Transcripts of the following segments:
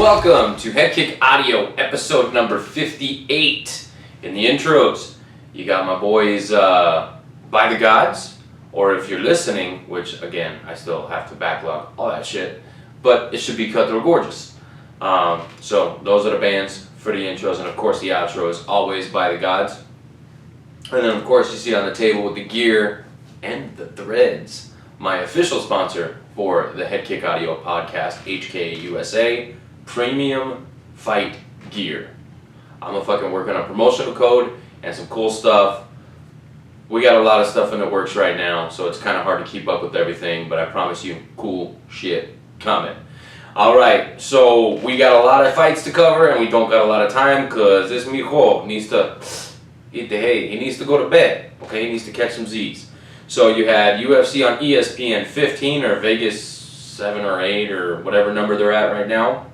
Welcome to HeadKIck Audio, episode number 58. In the intros, you got my boys By the Gods, or if you're listening, which again, I still have to backlog all that shit, but it should be Cutthroat Gorgeous. So those are the bands for the intros, and of course the outro is always By the Gods. And then of course you see on the table with the gear and the threads, my official sponsor for the HeadKIck Audio podcast, HKUSA, Premium Fight Gear. I'm fucking working on a promotional code and some cool stuff. We got a lot of stuff in the works right now, so it's kind of hard to keep up with everything, but I promise you, cool shit coming. Alright, so we got a lot of fights to cover, and we don't got a lot of time, because this mijo needs to eat the hay. He needs to go to bed, okay? He needs to catch some Z's. So you had UFC on ESPN 15, or Vegas 7 or 8, or whatever number they're at right now.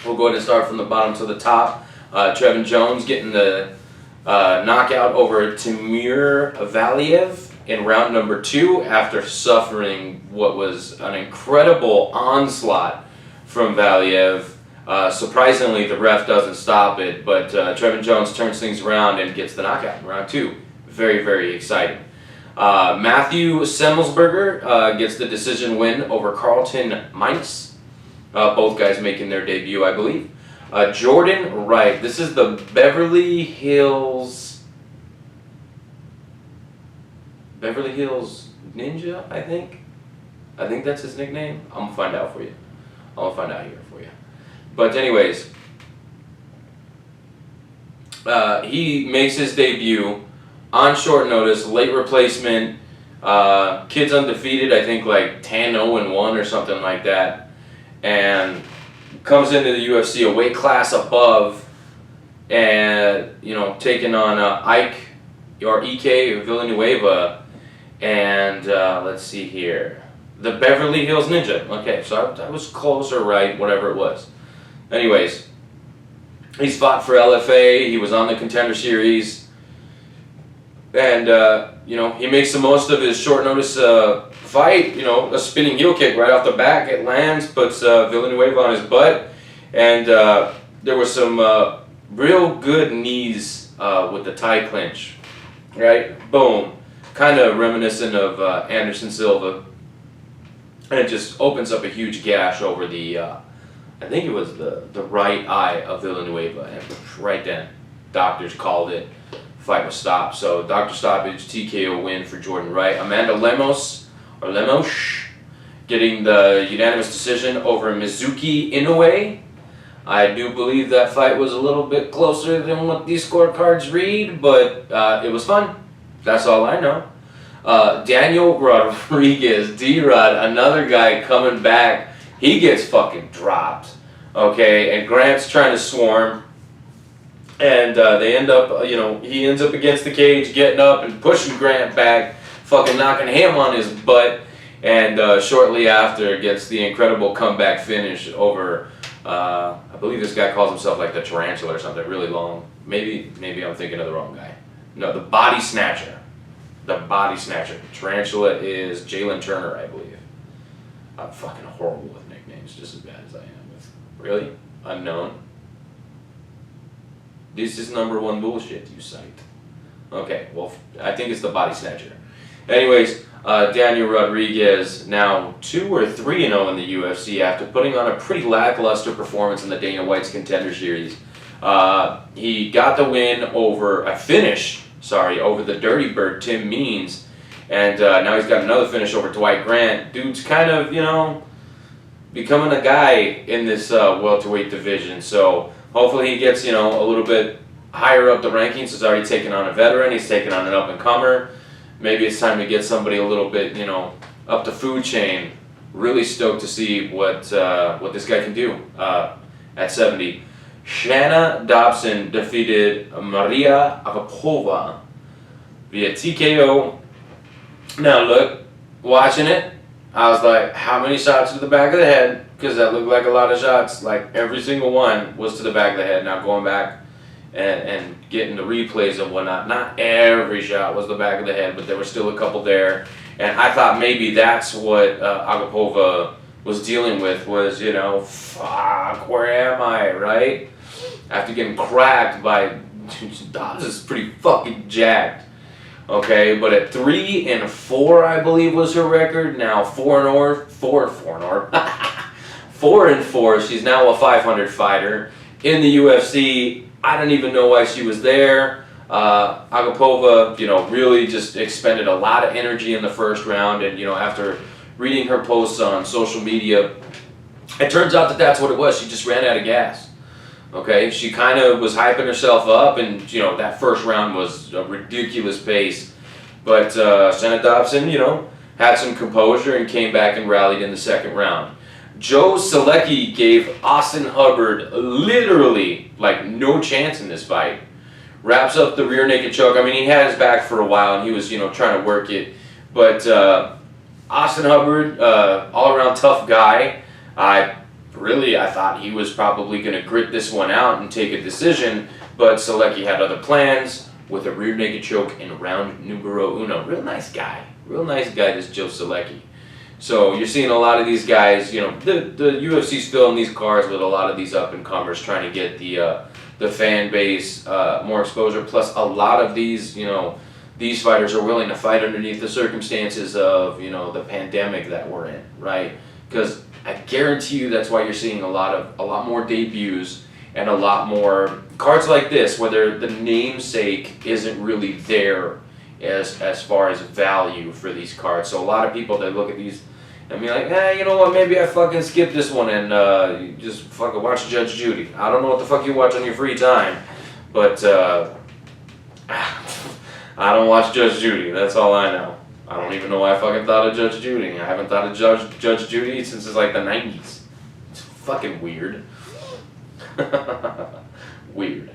We'll go ahead and start from the bottom to the top. Trevin Jones getting the knockout over Timur Valiev in round number 2 after suffering what was an incredible onslaught from Valiev. Surprisingly, the ref doesn't stop it, but Trevin Jones turns things around and gets the knockout in round 2. Very, very exciting. Matthew Semmelsberger gets the decision win over Carlton Mines. Both guys making their debut, I believe. Jordan Wright. This is the Beverly Hills Ninja, I think. I think that's his nickname. I'm going to find out for you. I'll find out here for you. But anyways, he makes his debut on short notice, late replacement. Kid's undefeated, I think like 10-0-1 or something like that. And comes into the UFC a weight class above, and taking on Ike Villanueva, and let's see here, the Beverly Hills Ninja. Okay, so I was close or right, whatever it was. Anyways, he's fought for LFA. He was on the Contender Series, and he makes the most of his short notice fight. A spinning heel kick right off the back. It lands, puts Villanueva on his butt, and there was some real good knees with the tie clinch. Right, boom, kind of reminiscent of Anderson Silva, and it just opens up a huge gash over the I think it was the right eye of Villanueva, and right then doctors called it. Fight was stopped. So doctor stoppage, TKO win for Jordan Wright. Amanda Lemos getting the unanimous decision over Mizuki Inoue. I do believe that fight was a little bit closer than what these scorecards read, but it was fun. That's all I know. Daniel Rodriguez, D-Rod, another guy coming back. He gets fucking dropped. Okay, and Grant's trying to swarm. And they end up, he ends up against the cage, getting up and pushing Grant back, fucking knocking him on his butt, and shortly after gets the incredible comeback finish over, I believe this guy calls himself like the Tarantula or something, really long. Maybe I'm thinking of the wrong guy. No, the Body Snatcher. The Body Snatcher. Tarantula is Jalen Turner, I believe. I'm fucking horrible with nicknames, just as bad as I am with. Really? Unknown? This is #1 bullshit, you cite. Okay, well, I think it's the Body Snatcher. Anyways, Daniel Rodriguez now 2 or 3-0 in the UFC after putting on a pretty lackluster performance in the Dana White's Contender Series. He got the win over the Dirty Bird, Tim Means, and now he's got another finish over Dwight Grant. Dude's kind of, becoming a guy in this welterweight division, so hopefully he gets, a little bit higher up the rankings. He's already taken on a veteran. He's taken on an up-and-comer. Maybe it's time to get somebody a little bit, up the food chain. Really stoked to see what this guy can do at 70. Shanna Dobson defeated Maria Agapova via TKO. Now look, watching it, I was like, how many shots to the back of the head? Because that looked like a lot of shots. Like every single one was to the back of the head. Now going back and getting the replays and whatnot, not every shot was the back of the head, but there were still a couple there. And I thought maybe that's what Agapova was dealing with was, you know, fuck, where am I, right? After getting cracked by, Dobbs is pretty fucking jacked. Okay, but at 3-4, I believe was her record. Now 4-4, 4-4. She's now a 500 fighter in the UFC. I don't even know why she was there. Agapova, you know, really just expended a lot of energy in the first round, and you know, after reading her posts on social media, it turns out that that's what it was. She just ran out of gas. Okay, she kind of was hyping herself up, and you know, that first round was a ridiculous pace. But Shanna Dobson, you know, had some composure and came back and rallied in the second round. Joe Selecki gave Austin Hubbard literally like no chance in this fight. Wraps up the rear naked choke. I mean, he had his back for a while, and he was, you know, trying to work it. But Austin Hubbard, all-around tough guy. I thought he was probably going to grit this one out and take a decision, but Selecki had other plans with a rear naked choke in round numero uno. Real nice guy, this Joe Selecki. So you're seeing a lot of these guys, you know, the UFC's filling these cards with a lot of these up-and-comers trying to get the fan base more exposure. Plus, a lot of these, you know, these fighters are willing to fight underneath the circumstances of, you know, the pandemic that we're in, right? Because I guarantee you that's why you're seeing a lot more debuts and a lot more cards like this, where the namesake isn't really there as far as value for these cards. So a lot of people, they look at these and be like, you know what, maybe I fucking skip this one and just fucking watch Judge Judy. I don't know what the fuck you watch on your free time, but I don't watch Judge Judy, that's all I know. I don't even know why I fucking thought of Judge Judy. I haven't thought of Judge Judy since like the 90s. It's fucking weird. Weird.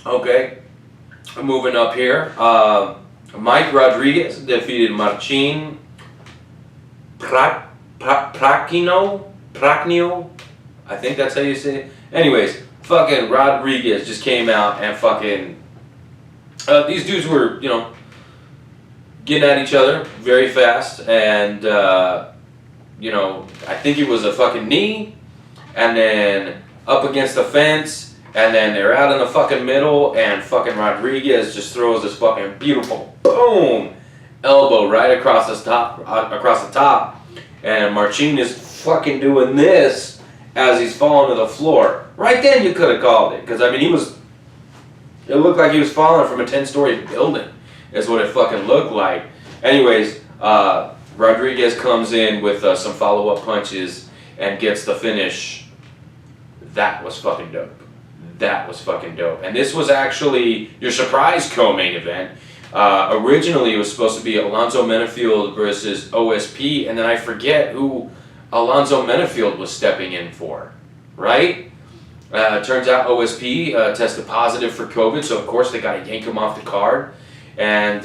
Okay, moving up here. Mike Rodriguez defeated Marcin Prachnio. I think that's how you say it. Anyways, fucking Rodriguez just came out and fucking... these dudes were, you know, getting at each other very fast, and, you know, I think it was a fucking knee, and then up against the fence, and then they're out in the fucking middle, and fucking Rodriguez just throws this fucking beautiful boom elbow right across the top, and Marcin is fucking doing this as he's falling to the floor. Right then you could have called it, because I mean it looked like he was falling from a 10-story building, is what it fucking looked like. Anyways, Rodriguez comes in with some follow-up punches and gets the finish. That was fucking dope. That was fucking dope. And this was actually your surprise co-main event. Originally, it was supposed to be Alonzo Menafield versus OSP, and then I forget who Alonzo Menafield was stepping in for, right? Turns out OSP tested positive for COVID, so of course they got to yank him off the card. And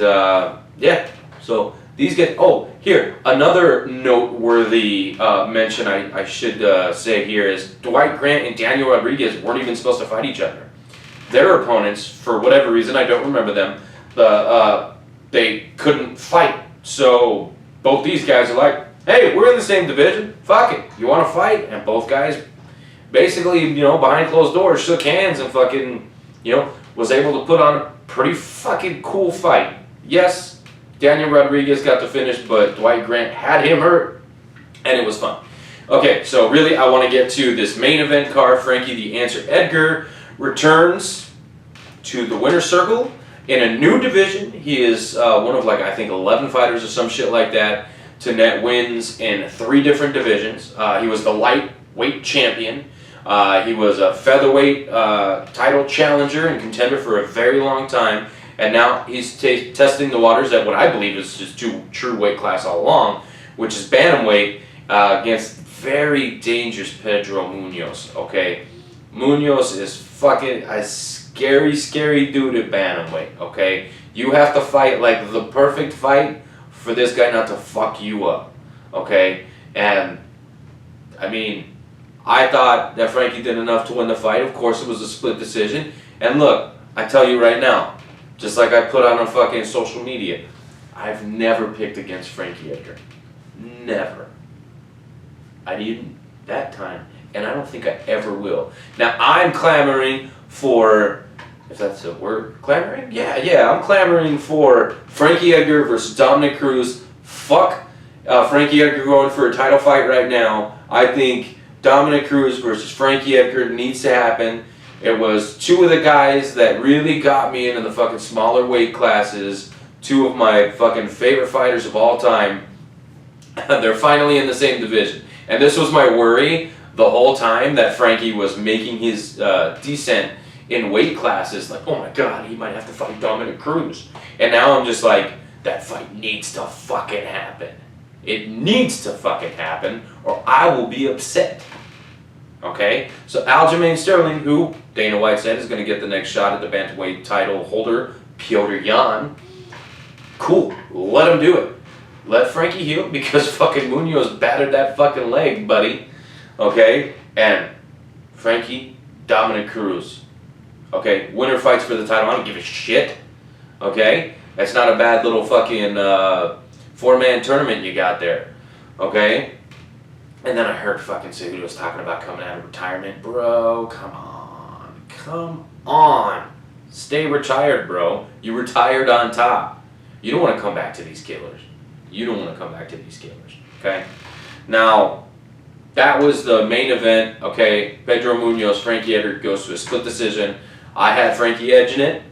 yeah, so these guys... Oh, here, another noteworthy mention I should say here is Dwight Grant and Daniel Rodriguez weren't even supposed to fight each other. Their opponents, for whatever reason, I don't remember them, they couldn't fight. So both these guys are like, hey, we're in the same division, fuck it, you want to fight? And both guys basically, you know, behind closed doors, shook hands and fucking, you know, was able to put on a pretty fucking cool fight. Yes, Daniel Rodriguez got the finish, but Dwight Grant had him hurt, and it was fun. Okay, so really I want to get to this main event card. Frankie the Answer Edgar returns to the winner's circle in a new division. He is one of, like, I think 11 fighters or some shit like that to net wins in 3 different divisions. He was the lightweight champion. He was a featherweight title challenger and contender for a very long time. And now he's testing the waters at what I believe is his true weight class all along, which is bantamweight against very dangerous Pedro Munoz, okay? Munoz is fucking a scary, scary dude at bantamweight, okay? You have to fight like the perfect fight for this guy not to fuck you up, okay? And, I mean, I thought that Frankie did enough to win the fight. Of course, it was a split decision. And look, I tell you right now, just like I put on fucking social media, I've never picked against Frankie Edgar. Never. I didn't that time, and I don't think I ever will. Now, I'm clamoring for, if that's a word, clamoring? Yeah, I'm clamoring for Frankie Edgar versus Dominic Cruz. Fuck Frankie Edgar going for a title fight right now. I think Dominic Cruz versus Frankie Edgar needs to happen. It was two of the guys that really got me into the fucking smaller weight classes. Two of my fucking favorite fighters of all time. They're finally in the same division. And this was my worry the whole time, that Frankie was making his descent in weight classes. Like, oh my god, he might have to fight Dominic Cruz. And now I'm just like, that fight needs to fucking happen. It needs to fucking happen, or I will be upset. Okay? So Aljamain Sterling, who Dana White said is going to get the next shot at the bantamweight title holder, Petr Yan. Cool. Let him do it. Let Frankie heal, because fucking Munoz battered that fucking leg, buddy. Okay? And Frankie, Dominic Cruz. Okay? Winner fights for the title. I don't give a shit. Okay? That's not a bad little fucking four-man tournament you got there. Okay? And then I heard fucking Cejudo was talking about coming out of retirement. Bro, come on. Come on. Stay retired, bro. You retired on top. You don't want to come back to these killers. You don't want to come back to these killers. Okay? Now, that was the main event. Okay? Pedro Munoz, Frankie Edgar goes to a split decision. I had Frankie edging it.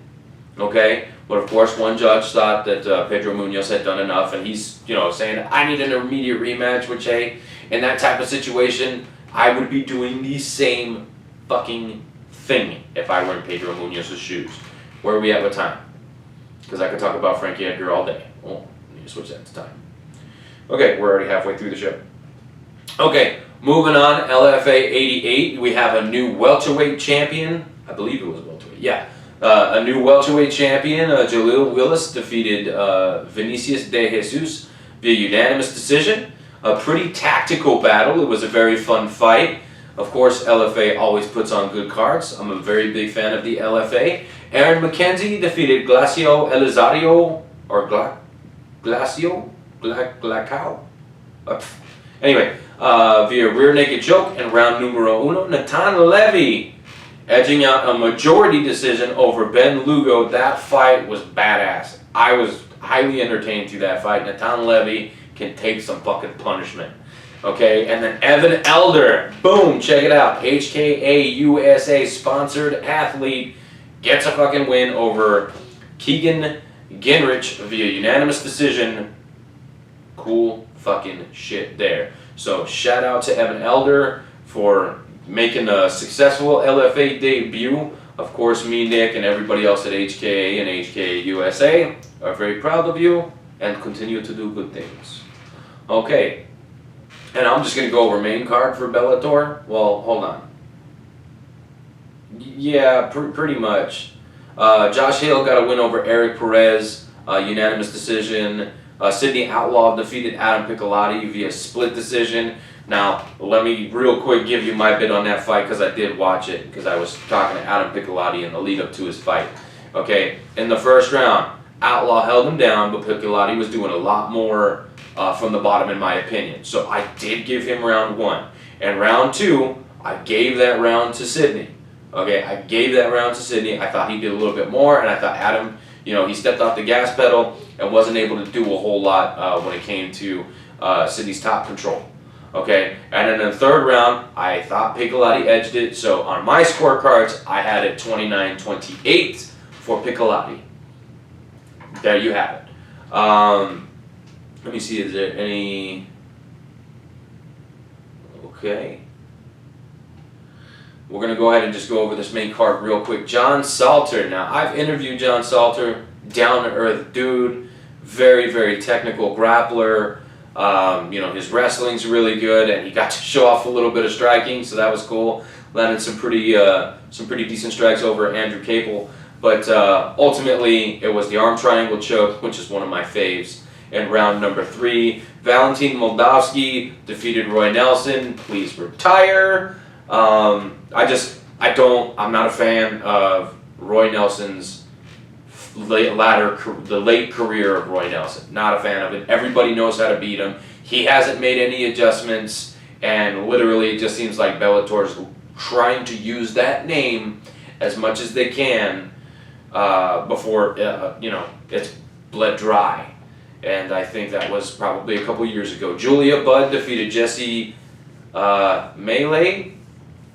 Okay? But of course, one judge thought that Pedro Munoz had done enough, and he's, saying, I need an immediate rematch, which, hey, in that type of situation, I would be doing the same fucking thing if I were in Pedro Munoz's shoes. Where are we at with time? Because I could talk about Frankie Edgar all day. Oh, I need to switch that to time. Okay, we're already halfway through the show. Okay, moving on, LFA 88. We have a new welterweight champion. I believe it was welterweight. Yeah. A new welterweight champion, Jaleel Willis, defeated Vinicius de Jesus via unanimous decision. A pretty tactical battle. It was a very fun fight. Of course, LFA always puts on good cards. I'm a very big fan of the LFA. Aaron McKenzie defeated Glacio Elizario, or Glacio? Anyway, via rear naked choke in round numero uno. Natan Levy edging out a majority decision over Ben Lugo. That fight was badass. I was highly entertained through that fight. Natan Levy can take some fucking punishment. Okay, and then Evan Elder, boom, check it out. HKA USA sponsored athlete gets a fucking win over Keegan Ginrich via unanimous decision. Cool fucking shit there. So shout out to Evan Elder for making a successful LFA debut. Of course, me, Nick, and everybody else at HKA and HKA USA are very proud of you and continue to do good things. Okay, and I'm just going to go over main card for Bellator. Well, hold on. Yeah, pretty much. Josh Hale got a win over Eric Perez, unanimous decision. Sidney Outlaw defeated Adam Piccolotti via split decision. Now, let me real quick give you my bit on that fight, because I did watch it, because I was talking to Adam Piccolotti in the lead up to his fight. Okay, in the first round, Outlaw held him down, but Piccolotti was doing a lot more from the bottom, in my opinion. So I did give him round one. And round two, I gave that round to Sidney. Okay, I gave that round to Sidney. I thought he did a little bit more, and I thought Adam, he stepped off the gas pedal and wasn't able to do a whole lot when it came to Sidney's top control. Okay, and then in the third round, I thought Piccolotti edged it. So on my scorecards, I had it 29-28 for Piccolotti. There you have it. Let me see, is there any... Okay. We're going to go ahead and just go over this main card real quick. John Salter. Now, I've interviewed John Salter. Down-to-earth dude. Very, very technical grappler. His wrestling's really good, and he got to show off a little bit of striking, so that was cool. Landed some pretty decent strikes over Andrew Capel. But ultimately, it was the arm triangle choke, which is one of my faves. In round number 3, Valentin Moldavsky defeated Roy Nelson. Please retire. I'm not a fan of Roy Nelson's late career of Roy Nelson. Not a fan of it. Everybody knows how to beat him. he hasn't made any adjustments, and literally it just seems like Bellator's trying to use that name as much as they can before it's bled dry. And I think that was probably a couple years ago. Julia Budd defeated Jesse Melee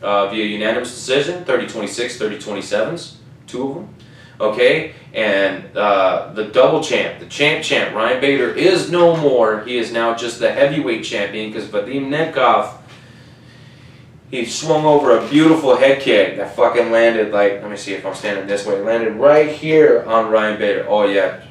via unanimous decision, 30-26, 30-27s, two of them. Okay, and the double champ, the champ, Ryan Bader is no more. He is now just the heavyweight champion because Vadim Nemkov, he swung over a beautiful head kick that fucking landed like, let me see if I'm standing this way, landed right here on Ryan Bader. Oh yeah,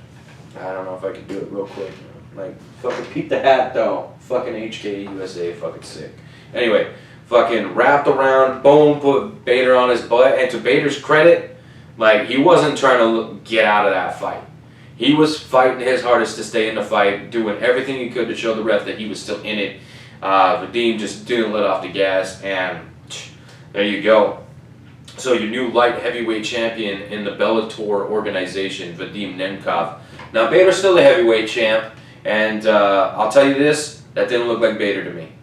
I don't know if I can do it real quick. Like, fucking peep the hat though. Fucking HK USA, fucking sick. Anyway, fucking wrapped around, boom, put Bader on his butt. And to Bader's credit, like, he wasn't trying to get out of that fight. He was fighting his hardest to stay in the fight, doing everything he could to show the ref that he was still in it. Vadim just didn't let off the gas, and there you go. So your new light heavyweight champion in the Bellator organization, Vadim Nemkov. Now, Bader's still the heavyweight champ, and I'll tell you this, that didn't look like Bader to me.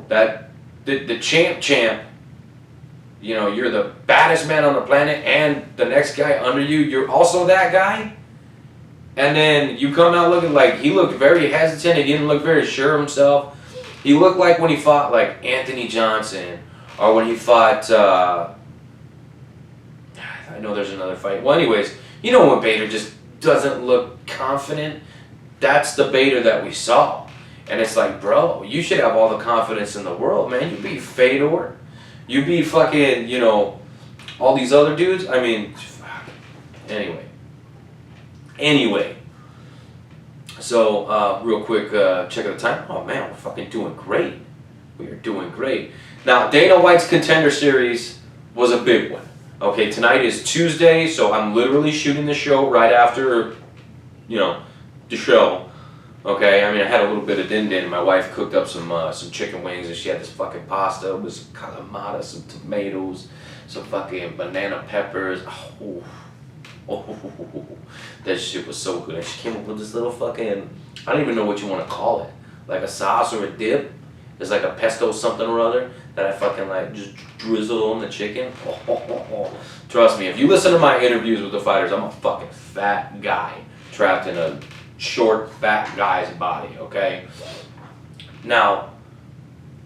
That the champ, you know, you're the baddest man on the planet, and the next guy under you, you're also that guy? And then you come out looking like, he looked very hesitant, he didn't look very sure of himself. He looked like when he fought like Anthony Johnson, or when he fought, I know there's another fight. Well, anyways, you know when Bader just doesn't look confident? That's the Bader that we saw. And it's like, bro, you should have all the confidence in the world, man. You beat Fedor. You beat fucking, you know, all these other dudes. I mean, Anyway. So, real quick, check out the time. Oh, man, we're fucking doing great. We are doing great. Now, Dana White's Contender Series was a big one. Okay, tonight is Tuesday, so I'm literally shooting the show right after, you know, the show. Okay, I mean, I had a little bit of din-din. My wife cooked up some chicken wings, and she had this fucking pasta with some calamata, some tomatoes, some fucking banana peppers. That shit was so good. And she came up with this little fucking, I don't even know what you want to call it, like a sauce or a dip. It's like a pesto something or other that I fucking like just drizzle on the chicken. Trust me, if you listen to my interviews with the fighters, I'm a fucking fat guy trapped in a short, fat guy's body, okay? Now,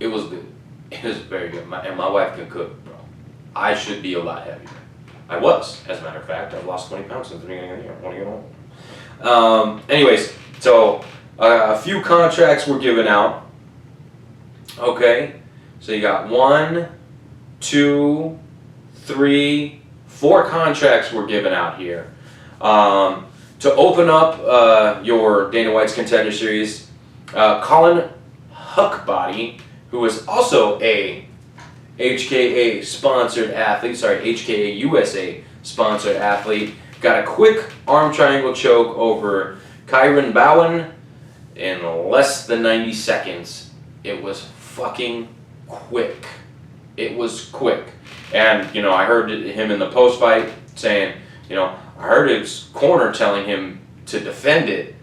it was good. It was very good. And my wife can cook, bro. I should be a lot heavier. I was, as a matter of fact. I've lost 20 pounds since the beginning of the year. I want to get home. Anyways, so a few contracts were given out. Okay, so you got 1, 2, 3, 4 contracts were given out here. To open up your Dana White's Contender Series, Colin Huckbody, who is also a HKA sponsored athlete, HKA USA sponsored athlete, got a quick arm triangle choke over Kyron Bowen in less than 90 seconds. It was fucking quick. It was quick. And, you know, I heard him in the post-fight saying, you know, I heard his corner telling him to defend it.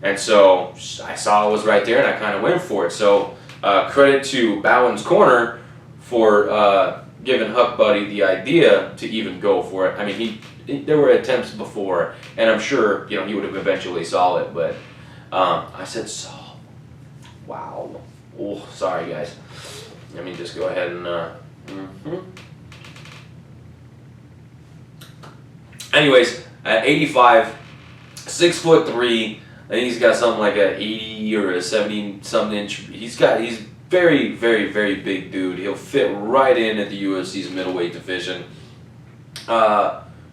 And so I saw it was right there and I kind of went for it. So credit to Bowen's corner for giving Huckbody the idea to even go for it. I mean, there were attempts before, and I'm sure, you know, he would have eventually saw it, but I said saw. Wow. Oh, sorry guys. Let me just go ahead and Anyways, at 85, 6'3", I think he's got something like a 80 or a 70 something inch. He's very, very, very big dude. He'll fit right in at the UFC's middleweight division.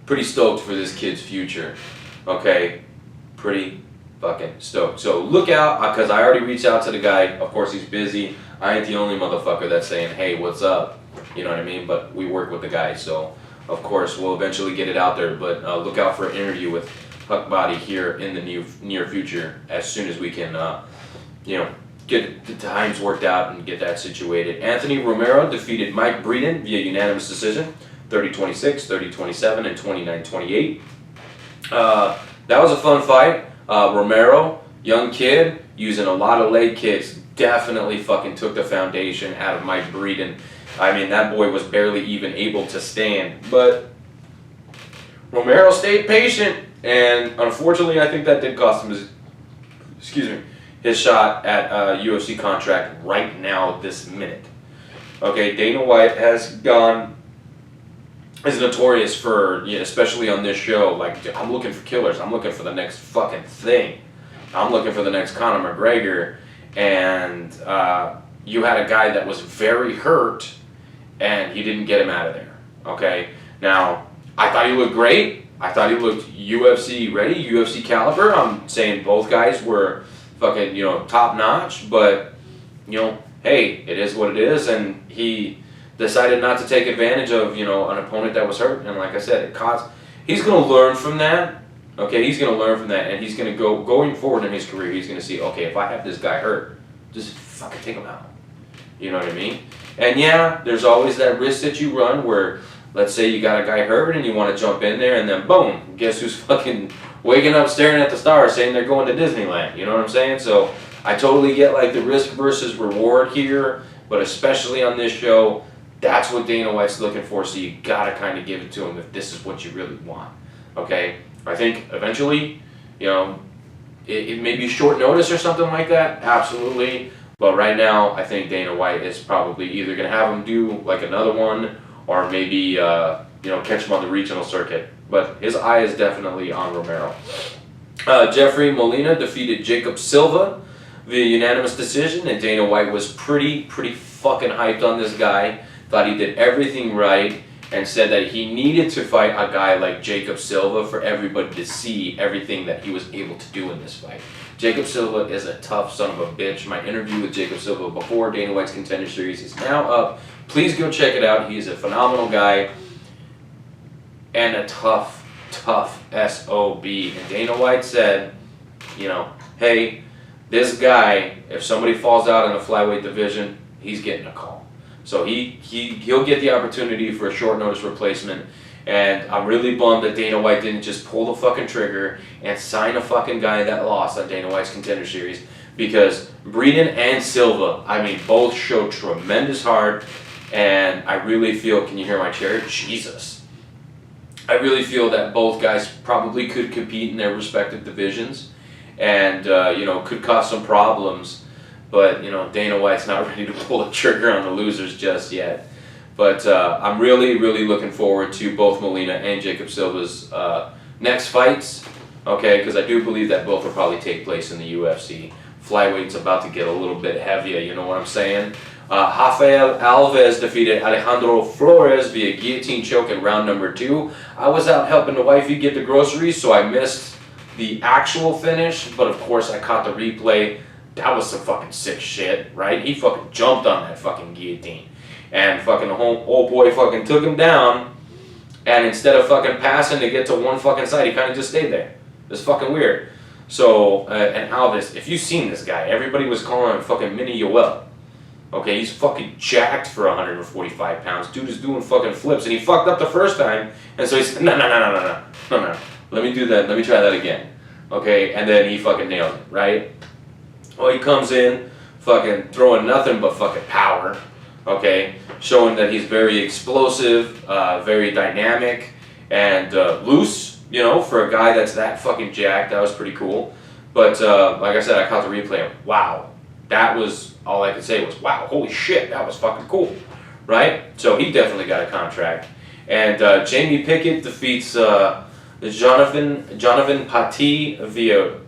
Pretty stoked for this kid's future. Okay, pretty fucking stoked. So look out, because I already reached out to the guy. Of course, he's busy. I ain't the only motherfucker that's saying, hey, what's up? You know what I mean? But we work with the guy, so of course we'll eventually get it out there. But look out for an interview with Huckbody here in the near future, as soon as we can, you know, get the times worked out and get that situated. Anthony Romero defeated Mike Breeden via unanimous decision, 30-26, 30-27, and 29-28. That was a fun fight. Romero, young kid, using a lot of leg kicks, definitely fucking took the foundation out of Mike Breeden. I mean, that boy was barely even able to stand. But Romero stayed patient, and unfortunately, I think that did cost him his shot at a UFC contract right now, this minute. Okay, Dana White is notorious for, especially on this show, like, I'm looking for killers. I'm looking for the next fucking thing. I'm looking for the next Conor McGregor. And you had a guy that was very hurt, and he didn't get him out of there. Okay? Now, I thought he looked great. I thought he looked UFC ready, UFC caliber. I'm saying both guys were fucking, top notch. But, hey, it is what it is. And he decided not to take advantage of, an opponent that was hurt. And like I said, he's going to learn from that. Okay, he's going to learn from that, and he's going to going forward in his career, he's going to see, okay, if I have this guy hurt, just fucking take him out. You know what I mean? And yeah, there's always that risk that you run where, let's say you got a guy hurt and you want to jump in there, and then boom, guess who's fucking waking up staring at the stars saying they're going to Disneyland. You know what I'm saying? So I totally get like the risk versus reward here, but especially on this show, that's what Dana White's looking for, so you got to kind of give it to him if this is what you really want. Okay? I think eventually, it may be short notice or something like that, absolutely. But right now, I think Dana White is probably either going to have him do like another one, or maybe catch him on the regional circuit. But his eye is definitely on Romero. Jeffrey Molina defeated Jacob Silva via unanimous decision, and Dana White was pretty fucking hyped on this guy. Thought he did everything right, and said that he needed to fight a guy like Jacob Silva for everybody to see everything that he was able to do in this fight. Jacob Silva is a tough son of a bitch. My interview with Jacob Silva before Dana White's Contender Series is now up. Please go check it out. He is a phenomenal guy and a tough SOB. And Dana White said, hey, this guy, if somebody falls out in the flyweight division, he's getting a call. So he'll get the opportunity for a short notice replacement, and I'm really bummed that Dana White didn't just pull the fucking trigger and sign a fucking guy that lost on Dana White's Contender Series, because Breeden and Silva, both showed tremendous heart, and I really feel, can you hear my chair? Jesus. I really feel that both guys probably could compete in their respective divisions, and could cause some problems. But, Dana White's not ready to pull the trigger on the losers just yet. But I'm really looking forward to both Molina and Jacob Silva's next fights. Okay, because I do believe that both will probably take place in the UFC. Flyweight's about to get a little bit heavier, you know what I'm saying? Rafael Alves defeated Alejandro Flores via guillotine choke in round number 2. I was out helping the wifey get the groceries, so I missed the actual finish. But of course, I caught the replay. That was some fucking sick shit, right? He fucking jumped on that fucking guillotine. And fucking old boy fucking took him down. And instead of fucking passing to get to one fucking side, he kind of just stayed there. It's fucking weird. So, and Alves, if you've seen this guy, everybody was calling him fucking Mini Yoel. Okay, he's fucking jacked for 145 pounds. Dude is doing fucking flips. And he fucked up the first time. And so he said, no. Let me do that. Let me try that again. Okay, and then he fucking nailed it, right? Well, he comes in, fucking throwing nothing but fucking power, okay? Showing that he's very explosive, very dynamic, and loose, for a guy that's that fucking jacked. That was pretty cool. But like I said, I caught the replay. Wow. That was, all I could say was, wow, holy shit, that was fucking cool, right? So he definitely got a contract. And Jamie Pickett defeats Jonathan Patti via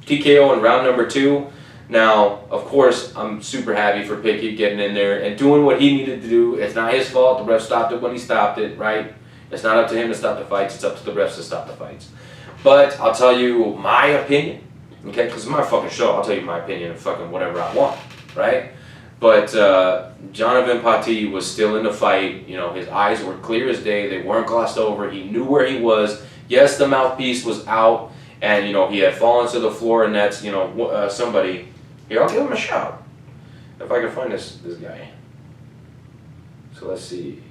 TKO in round number 2. Now, of course, I'm super happy for Pickett getting in there and doing what he needed to do. It's not his fault. The ref stopped it when he stopped it, right? It's not up to him to stop the fights. It's up to the refs to stop the fights. But I'll tell you my opinion, okay? Because it's my fucking show. I'll tell you my opinion of fucking whatever I want, right? But Jonathan Patti was still in the fight. His eyes were clear as day. They weren't glossed over. He knew where he was. Yes, the mouthpiece was out. And, he had fallen to the floor, and that's, somebody. Here, I'll give him a shout. If I can find this guy. So let's see.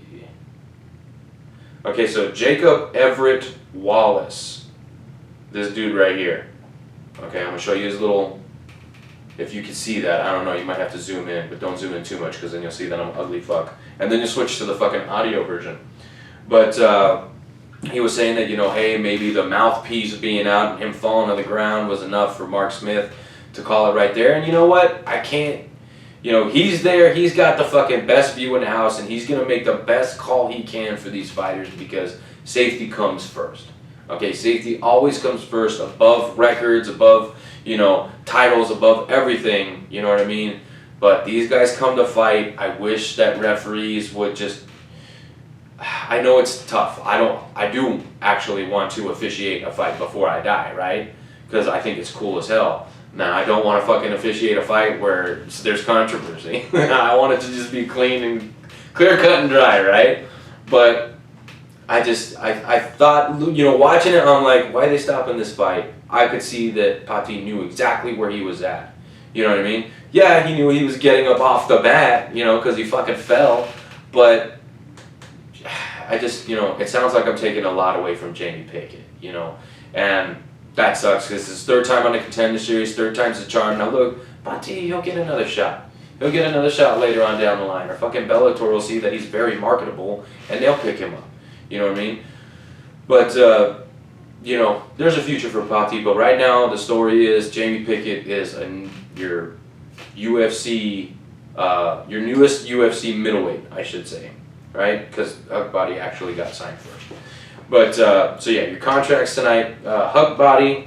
Okay, so Jacob Everett Wallace. This dude right here. Okay, I'm going to show you his little If you can see that, I don't know, you might have to zoom in, but don't zoom in too much because then you'll see that I'm an ugly fuck. And then you switch to the fucking audio version. But he was saying that, you know, hey, maybe the mouthpiece being out and him falling on the ground was enough for Mark Smith to call it right there. And you know what? I can't, you know, he's there, he's got the fucking best view in the house, and he's going to make the best call he can for these fighters because safety comes first. Okay, safety always comes first, above records, above, you know, titles, above everything, you know what I mean? But these guys come to fight. I wish that referees would just, I know it's tough. I do actually want to officiate a fight before I die, right? Because I think it's cool as hell. Now, I don't want to fucking officiate a fight where there's controversy. I want it to just be clean and clear cut and dry, right? But I thought, you know, watching it, I'm like, why are they stopping this fight? I could see that Pati knew exactly where he was at. You know what I mean? Yeah, he knew he was getting up off the bat, you know, because he fucking fell. But I just, you know, it sounds like I'm taking a lot away from Jamie Pickett, you know. And that sucks because it's his third time on the Contender Series, third time's the charm. Now look, Pati, he'll get another shot. He'll get another shot later on down the line. Or fucking Bellator will see that he's very marketable and they'll pick him up. You know what I mean? But, you know, there's a future for Pati, but right now the story is Jamie Pickett is your UFC, your newest UFC middleweight, I should say, right? Because Hugbody actually got signed first. But, so yeah, your contracts tonight, Hugbody,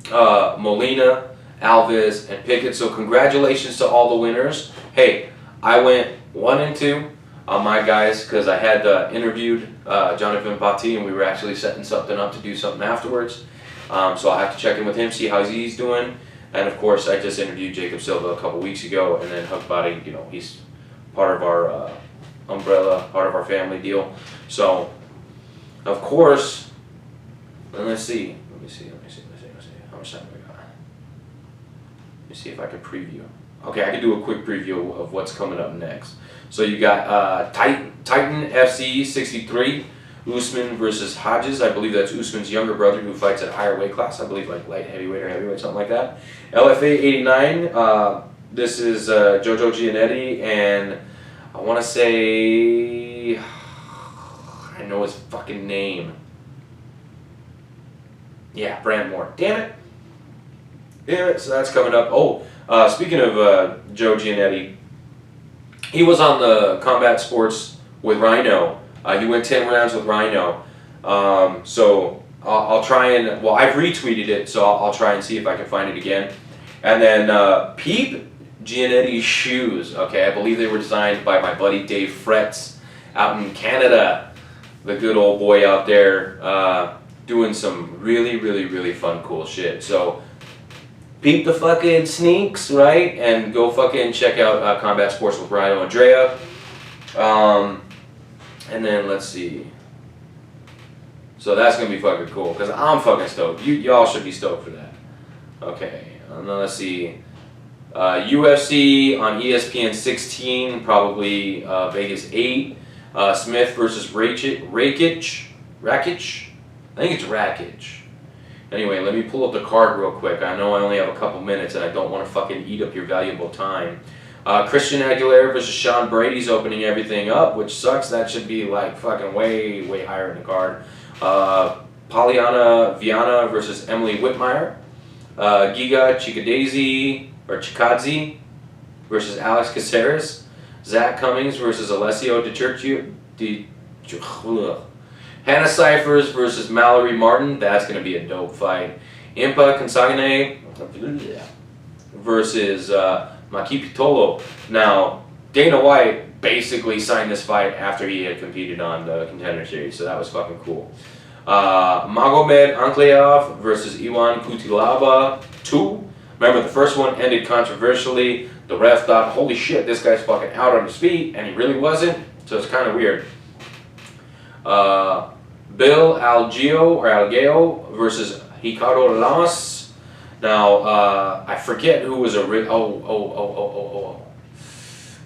Molina, Alves, and Pickett. So congratulations to all the winners. Hey, I went 1 and 2 on my guys because I had interviewed Jonathan Pati and we were actually setting something up to do something afterwards. So I'll have to check in with him, see how he's doing. And of course, I just interviewed Jacob Silva a couple weeks ago, and then Hugbody, you know, he's part of our umbrella, part of our family deal. So, of course, and let's see. Let me see. How much time have I got? Let me see if I can preview. Okay, I can do a quick preview of what's coming up next. So you got Titan FC 63, Usman versus Hodges. I believe that's Usman's younger brother who fights at a higher weight class. I believe like light heavyweight or heavyweight, something like that. LFA 89, this is Jojo Giannetti, and I want to say, I know his fucking name. Yeah, Brandmore. Damn it. Yeah, so that's coming up. Oh, speaking of Joe Giannetti, he was on the Combat Sports with Rhino. He went 10 rounds with Rhino. So I'll try and, well, I've retweeted it, so I'll try and see if I can find it again. And then Peep Giannetti's shoes. Okay, I believe they were designed by my buddy Dave Fretz out in Canada. The good old boy out there doing some really, really, really fun, cool shit. So peep the fucking sneaks, right? And go fucking check out Combat Sports with Rhino Andrea. And then let's see. So that's gonna be fucking cool because I'm fucking stoked. Y'all should be stoked for that. Okay, and then let's see. UFC on ESPN 16, probably Vegas 8. Smith versus Rakic. I think it's Rakic. Anyway, let me pull up the card real quick. I know I only have a couple minutes and I don't want to fucking eat up your valuable time. Christian Aguilera versus Sean Brady's opening everything up, which sucks. That should be like fucking way, way higher in the card. Poliana Viana versus Emily Whitmire. Giga Chikadze versus Alex Caceres. Zach Cummings versus Alessio Hannah Cyphers versus Mallory Martin. That's going to be a dope fight. Impa Consagne versus Maki Pitolo. Now, Dana White basically signed this fight after he had competed on the Contender Series, so that was fucking cool. Magomed Ankleov versus Iwan Kutilaba 2. Remember, the first one ended controversially. The ref thought, holy shit, this guy's fucking out on his feet, and he really wasn't, so it's kind of weird. Bill Algeo versus Ricardo Lamas. Now, I forget who was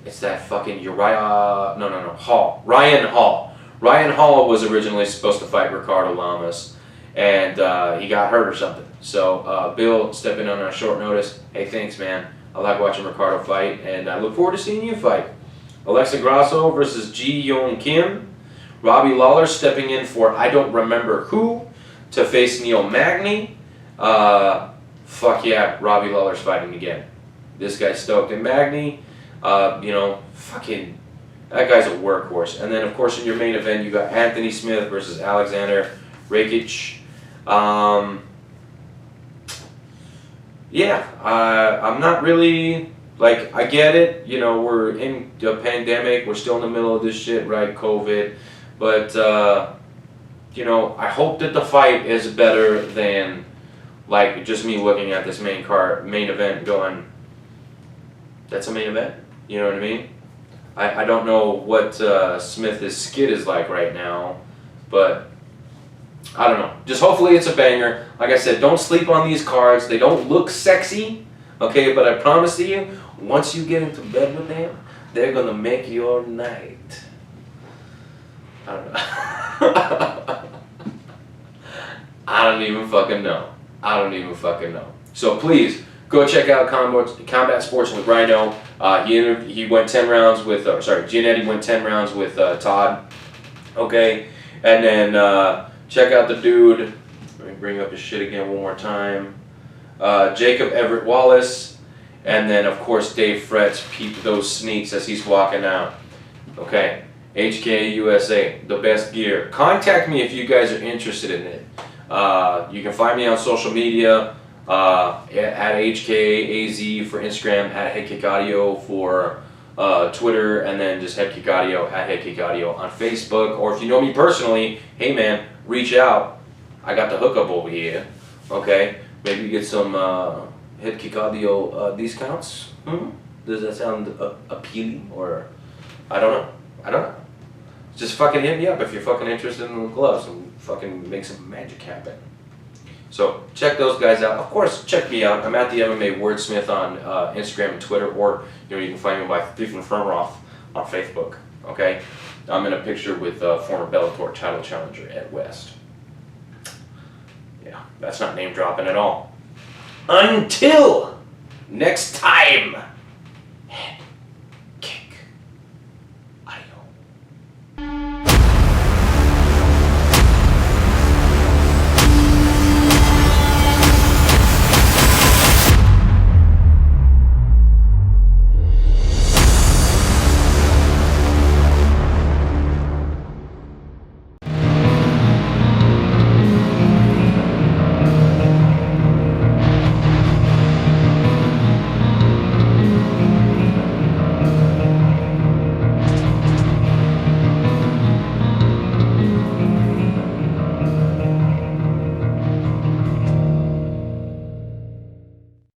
it's that fucking Hall. Ryan Hall. Ryan Hall was originally supposed to fight Ricardo Lamas, and he got hurt or something. So Bill stepping on short notice. Hey, thanks, man. I like watching Ricardo fight, and I look forward to seeing you fight. Alexa Grasso versus Ji Yeon Kim. Robbie Lawler stepping in for I don't remember who to face Neil Magny. Fuck yeah, Robbie Lawler's fighting again. This guy's stoked. And Magny, fucking, that guy's a workhorse. And then, of course, in your main event, you got Anthony Smith versus Alexander Rakic. I'm not really, I get it. We're in a pandemic. We're still in the middle of this shit, right? COVID. But, I hope that the fight is better than, just me looking at this main event going, that's a main event? You know what I mean? I don't know what Smith's skid is like right now, but I don't know. Just hopefully it's a banger. Like I said, don't sleep on these cards. They don't look sexy, okay? But I promise you, once you get into bed with them, they're going to make your night. I don't know. I don't even fucking know. So please, go check out Combat Sports with Rhino. He went 10 rounds with, Giannetti went 10 rounds with Todd. Okay? And then check out the dude. Let me bring up his shit again one more time. Jacob Everett Wallace. And then, of course, Dave Fretz. Peep those sneaks as he's walking out. Okay? HK USA, the best gear. Contact me if you guys are interested in it. You can find me on social media at HKAZ for Instagram, at HeadKIck Audio for Twitter, and then just HeadKIck Audio at HeadKIck Audio on Facebook. Or if you know me personally, hey man, reach out. I got the hookup over here. Okay, maybe you get some HeadKIck Audio discounts. Does that sound appealing? Or I don't know. Just fucking hit me up if you're fucking interested in the gloves and fucking make some magic happen. So check those guys out. Of course, check me out. I'm at the MMA Wordsmith on Instagram and Twitter, or you can find me by Stephen Firmeroff on Facebook. Okay, I'm in a picture with former Bellator title challenger Ed West. Yeah, that's not name dropping at all. Until next time.